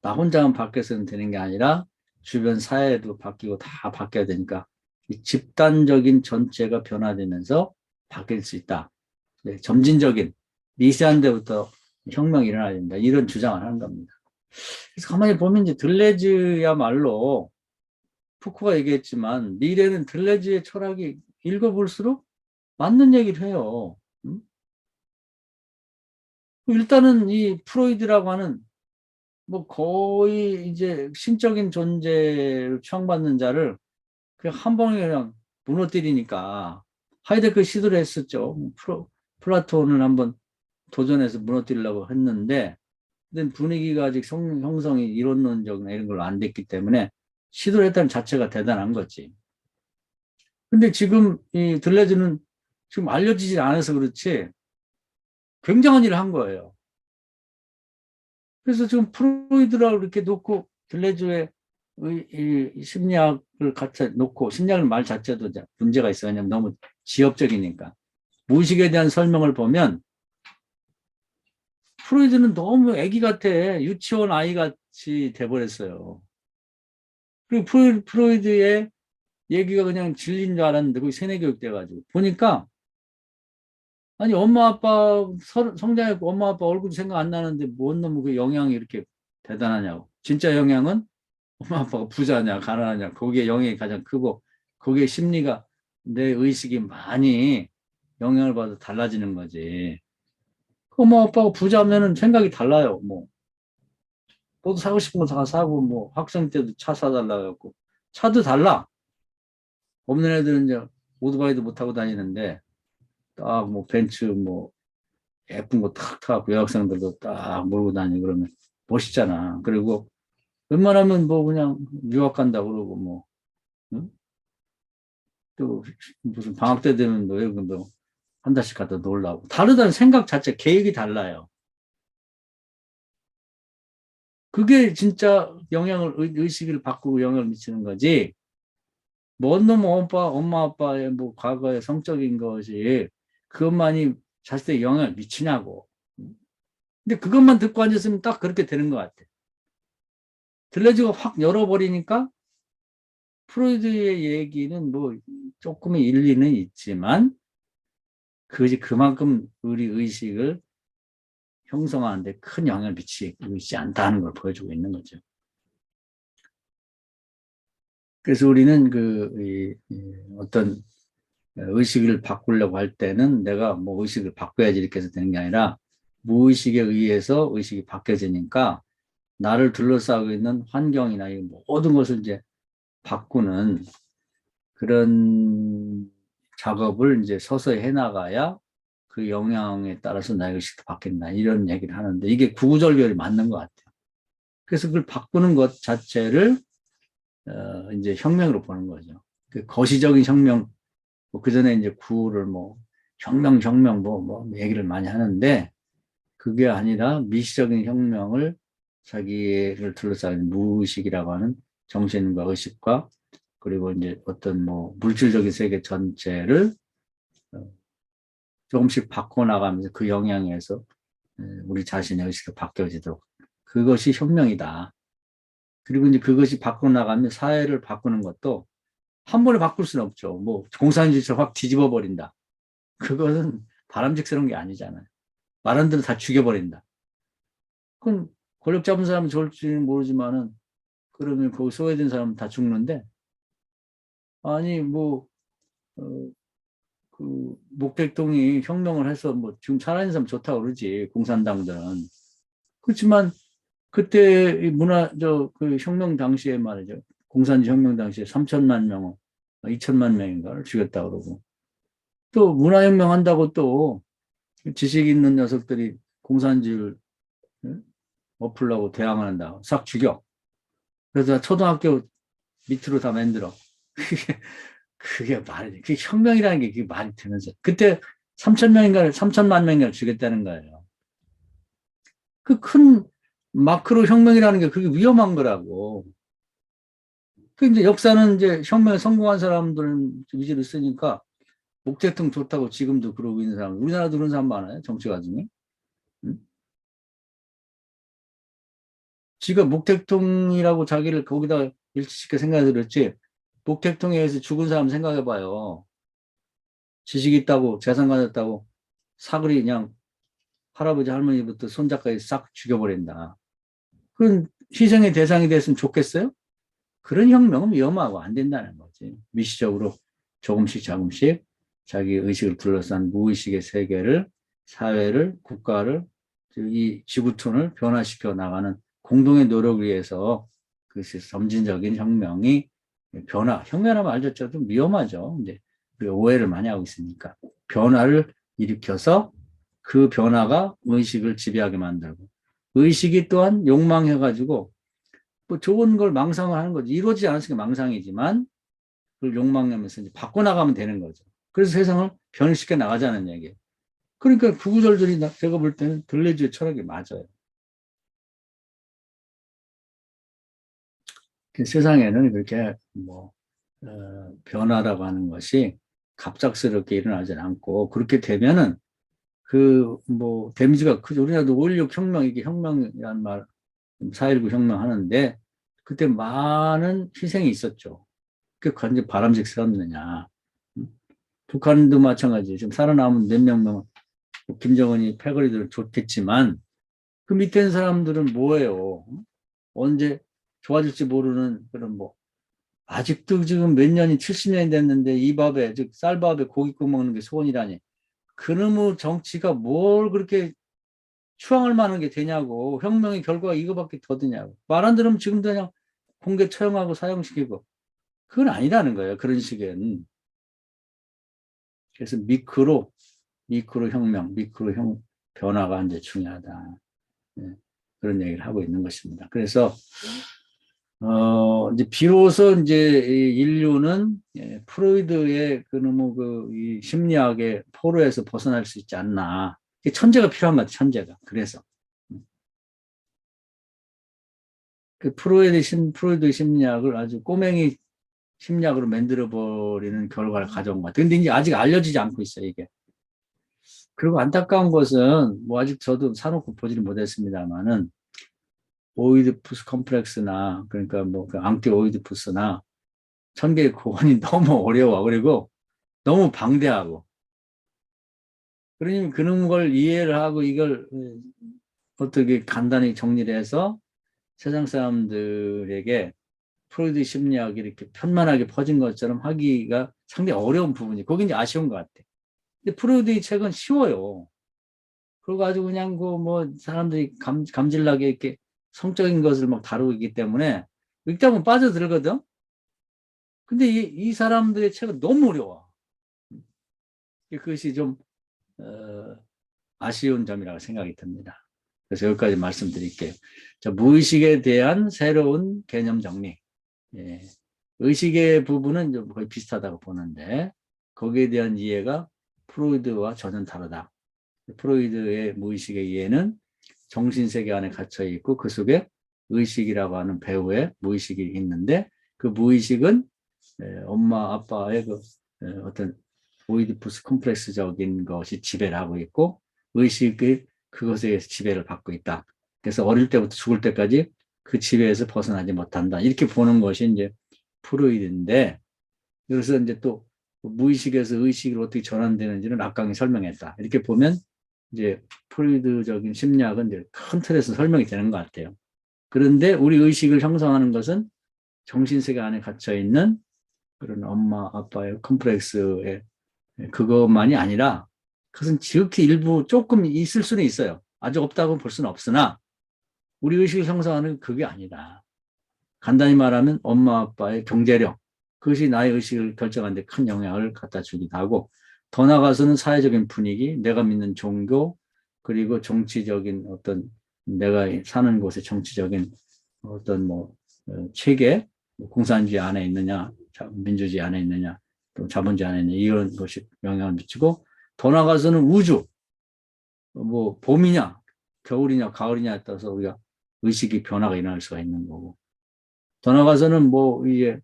나 혼자만 바뀌어서는 되는 게 아니라 주변 사회도 바뀌고 다 바뀌어야 되니까 이 집단적인 전체가 변화되면서 바뀔 수 있다. 네, 점진적인 미세한 데부터 혁명이 일어나야 된다. 이런 주장을 하는 겁니다. 그래서 가만히 보면 이제 들레즈야말로 푸코가 얘기했지만 미래는 들레즈의 철학이 읽어볼수록 맞는 얘기를 해요. 일단은 이 프로이드라고 하는 뭐 거의 이제 신적인 존재를 추앙받는 자를 그냥 한 방에 그냥 무너뜨리니까 하이데크 시도를 했었죠. 플라톤을 한번 도전해서 무너뜨리려고 했는데 근데 분위기가 아직 형성이 이론론적이나 이런 걸로 안 됐기 때문에 시도를 했다는 자체가 대단한 거지. 근데 지금 이 들레즈는 지금 알려지지 않아서 그렇지 굉장한 일을 한 거예요. 그래서 지금 프로이드라고 이렇게 놓고 들레즈의 이 심리학을 같이 놓고 심리학을 말 자체도 문제가 있어요. 왜냐면 너무 지엽적이니까. 무의식에 대한 설명을 보면 프로이드는 너무 애기 같아. 유치원 아이 같이 돼버렸어요. 그리고 프로이드의 얘기가 그냥 진리인 줄 알았는데 거기 세뇌교육 돼가지고 보니까 아니 엄마 아빠 성장했고 엄마 아빠 얼굴 생각 안 나는데 뭔 놈의 그 영향이 이렇게 대단하냐고. 진짜 영향은 엄마 아빠가 부자냐 가난하냐 거기에 영향이 가장 크고 거기에 심리가 내 의식이 많이 영향을 받아 달라지는 거지. 엄마 아빠가 부자면은 생각이 달라요. 뭐 너도 사고 싶은 거 다 사고 뭐 학생 때도 차 사달라고 했고 차도 달라. 없는 애들은 이제 오토바이도 못 타고 다니는데 딱 뭐 벤츠 뭐 예쁜 거 탁 타고 여학생들도 딱 몰고 다니고 그러면 멋있잖아. 그리고 웬만하면 뭐 그냥 유학 간다 그러고 뭐 응? 또 무슨 방학 때 되면 뭐 여기 뭐한 달씩 갔다 놀라고 다르다는 생각 자체 계획이 달라요. 그게 진짜 영향을 의식을 바꾸고 영향을 미치는 거지. 뭔 놈 엄마 아빠의 뭐 과거의 성적인 것이 그것만이 자식들에 영향을 미치냐고. 근데 그것만 듣고 앉았으면 딱 그렇게 되는 것 같아. 들레즈가 확 열어버리니까 프로이드의 얘기는 뭐 조금의 일리는 있지만 그것이 그만큼 우리 의식을 형성하는데 큰 영향을 미치고 있지 않다는 걸 보여주고 있는 거죠. 그래서 우리는 어떤 의식을 바꾸려고 할 때는 내가 뭐 의식을 바꿔야지 이렇게 해서 되는 게 아니라 무의식에 의해서 의식이 바뀌어지니까 나를 둘러싸고 있는 환경이나 이 모든 것을 이제 바꾸는 그런 작업을 이제 서서히 해나가야 그 영향에 따라서 나의 의식도 바뀐다. 이런 얘기를 하는데 이게 구구절절이 맞는 것 같아요. 그래서 그걸 바꾸는 것 자체를 이제 혁명으로 보는 거죠. 그 거시적인 혁명, 뭐 그전에 이제 구를 뭐 혁명 뭐 얘기를 많이 하는데 그게 아니라 미시적인 혁명을 자기를 둘러싸인 무의식이라고 하는 정신과 의식과 그리고 이제 어떤 뭐 물질적인 세계 전체를 어, 조금씩 바꿔나가면서 그 영향에서 우리 자신의 의식이 바뀌어지도록 그것이 혁명이다. 그리고 이제 그것이 바꿔나가면 사회를 바꾸는 것도 한 번에 바꿀 수는 없죠. 뭐 공산주의처럼 확 뒤집어 버린다. 그것은 바람직스러운 게 아니잖아요. 말한 대로 다 죽여버린다. 그건 권력 잡은 사람은 좋을지는 모르지만은 그러면 거기 소외된 사람은 다 죽는데 아니 뭐 어, 그 목택동이 혁명을 해서 뭐 지금 살아있는 사람 좋다고 그러지 공산당들은 그렇지만 그때 문화 그 혁명 당시에 말이죠 공산주의 혁명 당시에 3천만 명 2천만 명인가를 죽였다 그러고 또 문화혁명 한다고 또 지식 있는 녀석들이 공산주의를 엎으려고 대항을 한다 싹 죽여 그래서 초등학교 밑으로 다 만들어 그게 말이 그게 혁명이라는 게 그게 말이 되면서 그때 3천 명인가 3천만 명인가를 죽였다는 거예요. 그 큰 마크로 혁명이라는 게 그게 위험한 거라고. 그 이제 역사는 이제 혁명에 성공한 사람들 위주로 쓰니까 목태통 좋다고 지금도 그러고 있는 사람 우리나라도 그런 사람 많아요 정치가 중에. 응? 지가 목태통이라고 자기를 거기다 일치시켜 생각해서 그렇지 목태통에 의해서 죽은 사람 생각해봐요. 지식 있다고 재산 가졌다고 사거리 그냥 할아버지 할머니부터 손자까지 싹 죽여버린다. 그런 희생의 대상이 됐으면 좋겠어요? 그런 혁명은 위험하고 안 된다는 거지. 미시적으로 조금씩 자기 의식을 둘러싼 무의식의 세계를, 사회를, 국가를, 이 지구촌을 변화시켜 나가는 공동의 노력을 위해서 그것이 점진적인 혁명이 혁명하면 알죠. 좀 위험하죠. 이제 오해를 많이 하고 있으니까. 변화를 일으켜서 그 변화가 의식을 지배하게 만들고 의식이 또한 욕망해가지고 뭐 좋은 걸 망상을 하는 거지. 이루어지지 않았으니까 망상이지만 그걸 욕망하면서 이제 바꿔나가면 되는 거죠. 그래서 세상을 변화시켜 나가자는 얘기예요. 그러니까 구구절절이 제가 볼 때는 들레즈의 철학이 맞아요. 세상에는 그렇게 뭐 변화라고 하는 것이 갑작스럽게 일어나지 않고 그렇게 되면은 그 뭐 데미지가 크죠. 우리나라도 5.16 혁명 이게 혁명이란 말 4.19 혁명 하는데 그때 많은 희생이 있었죠. 그게 완전 바람직스럽느냐. 북한도 마찬가지. 지금 살아남은 몇 명만 김정은이 패거리들 좋겠지만 그 밑에 있는 사람들은 뭐예요? 언제 좋아질지 모르는 그런 뭐 아직도 지금 몇 년이 70년이 됐는데 이 밥에 즉 쌀밥에 고기 구워 먹는 게 소원이라니 그놈의 정치가 뭘 그렇게 추앙할 만한 게 되냐고 혁명의 결과가 이거밖에 더 되냐고 말 안 들으면 지금도 그냥 공개 처형하고 사형시키고 그건 아니라는 거예요. 그런 식은. 그래서 미크로 혁명, 변화가 이제 중요하다. 네, 그런 얘기를 하고 있는 것입니다. 그래서 이제 비로소 이제 인류는 프로이드의 그 너무 이 심리학의 포로에서 벗어날 수 있지 않나. 천재가 필요한 것 같아요. 천재가. 그래서 그 프로이드 심리학을 아주 꼬맹이 심리학으로 만들어 버리는 결과를 가져온 것 같아요. 근데 이제 아직 알려지지 않고 있어요, 이게. 그리고 안타까운 것은 뭐 아직 저도 사놓고 보지는 못했습니다만은 오이디푸스 컴플렉스나 그러니까 뭐 그 앙티 오이디푸스나 천계의 고언이 너무 어려워. 그리고 너무 방대하고. 그러니 그런 걸 이해를 하고 이걸 어떻게 간단히 정리를 해서 세상 사람들에게 프로이드 심리학이 이렇게 편만하게 퍼진 것처럼 하기가 상당히 어려운 부분이, 거기 이제 아쉬운 것 같아. 근데 프로이드의 책은 쉬워요. 그리고 아주 그냥 그 뭐 사람들이 감질나게 이렇게 성적인 것을 막 다루고 있기 때문에 읽다 보면 빠져들거든. 근데 이 사람들의 책은 너무 어려워. 그것이 좀 아쉬운 점이라고 생각이 듭니다. 그래서 여기까지 말씀드릴게요. 자, 무의식에 대한 새로운 개념 정리. 예. 의식의 부분은 좀 거의 비슷하다고 보는데 거기에 대한 이해가 프로이드와 전혀 다르다. 프로이드의 무의식의 이해는 정신세계 안에 갇혀 있고 그 속에 의식이라고 하는 배우의 무의식이 있는데 그 무의식은 엄마 아빠의 그 어떤 오이디푸스 컴플렉스적인 것이 지배를 하고 있고 의식이 그것에 의해서 지배를 받고 있다. 그래서 어릴 때부터 죽을 때까지 그 지배에서 벗어나지 못한다. 이렇게 보는 것이 이제 프로이드인데, 그래서 이제 또 무의식에서 의식으로 어떻게 전환되는지는 락강이 설명했다. 이렇게 보면 이제 프로이드적인 심리학은 이제 큰 틀에서 설명이 되는 것 같아요. 그런데 우리 의식을 형성하는 것은 정신세계 안에 갇혀 있는 그런 엄마 아빠의 컴플렉스의 그것만이 아니라 그것은 지극히 일부 조금 있을 수는 있어요. 아주 없다고 볼 수는 없으나 우리 의식을 형성하는 그게 아니다. 간단히 말하면 엄마 아빠의 경제력, 그것이 나의 의식을 결정하는 데 큰 영향을 갖다 주기도 하고, 더 나아가서는 사회적인 분위기, 내가 믿는 종교, 그리고 정치적인 어떤 내가 사는 곳의 정치적인 어떤 뭐 체계, 공산주의 안에 있느냐, 민주주의 안에 있느냐, 또 자본주의 안에 있느냐, 이런 것이 영향을 미치고, 더 나아가서는 우주, 뭐 봄이냐, 겨울이냐, 가을이냐에 따라서 우리가 의식이 변화가 일어날 수가 있는 거고, 더 나아가서는 뭐 이게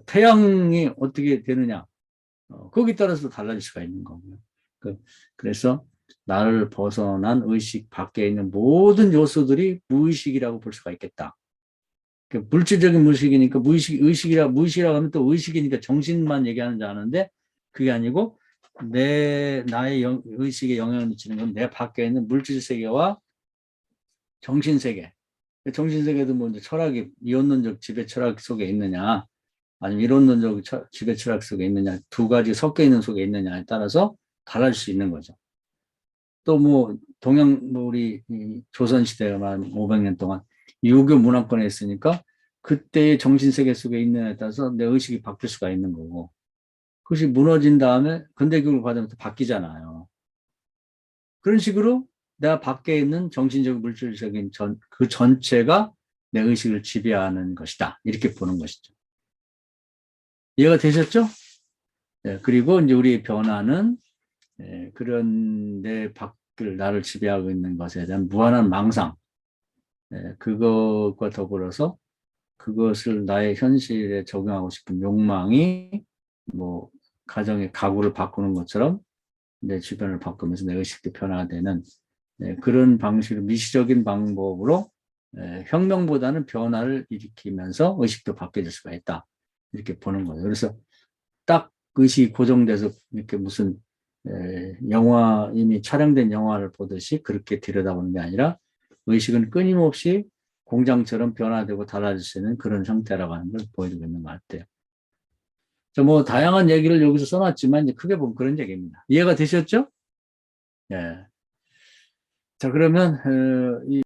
태양이 어떻게 되느냐, 거기에 따라서 달라질 수가 있는 거고요. 그래서 나를 벗어난 의식 밖에 있는 모든 요소들이 무의식이라고 볼 수가 있겠다. 물질적인 무의식이니까 무의식이라고 하면 또 의식이니까 정신만 얘기하는 줄 아는데 그게 아니고 나의 의식에 영향을 미치는 건 내 밖에 있는 물질 세계와 정신 세계. 정신세계도 뭐 이제 철학이 이원론적 지배 철학 속에 있느냐, 아니면 이론론적 지배 철학 속에 있느냐, 두 가지 섞여 있는 속에 있느냐에 따라서 달라질 수 있는 거죠. 또 뭐 뭐 우리 조선시대만 500년 동안 유교 문화권에 있으니까 그때의 정신세계 속에 있느냐에 따라서 내 의식이 바뀔 수가 있는 거고, 그것이 무너진 다음에 근대교육을 받으면서 바뀌잖아요. 그런 식으로 내가 밖에 있는 정신적, 물질적인 그 전체가 내 의식을 지배하는 것이다. 이렇게 보는 것이죠. 이해가 되셨죠? 네, 그리고 이제 우리의 변화는 그런 내 밖을 나를 지배하고 있는 것에 대한 무한한 망상, 그것과 더불어서 그것을 나의 현실에 적용하고 싶은 욕망이 뭐 가정의 가구를 바꾸는 것처럼 내 주변을 바꾸면서 내 의식도 변화되는 그런 방식으로 미시적인 방법으로 혁명보다는 변화를 일으키면서 의식도 바뀌어질 수가 있다. 이렇게 보는 거예요. 그래서 딱 의식이 고정돼서 이렇게 무슨 영화, 이미 촬영된 영화를 보듯이 그렇게 들여다보는 게 아니라 의식은 끊임없이 공장처럼 변화되고 달라질 수 있는 그런 형태라고 하는 걸 보여주고 있는 것 같아요. 뭐 다양한 얘기를 여기서 써놨지만 이제 크게 보면 그런 얘기입니다. 이해가 되셨죠? 예. 자, 그러면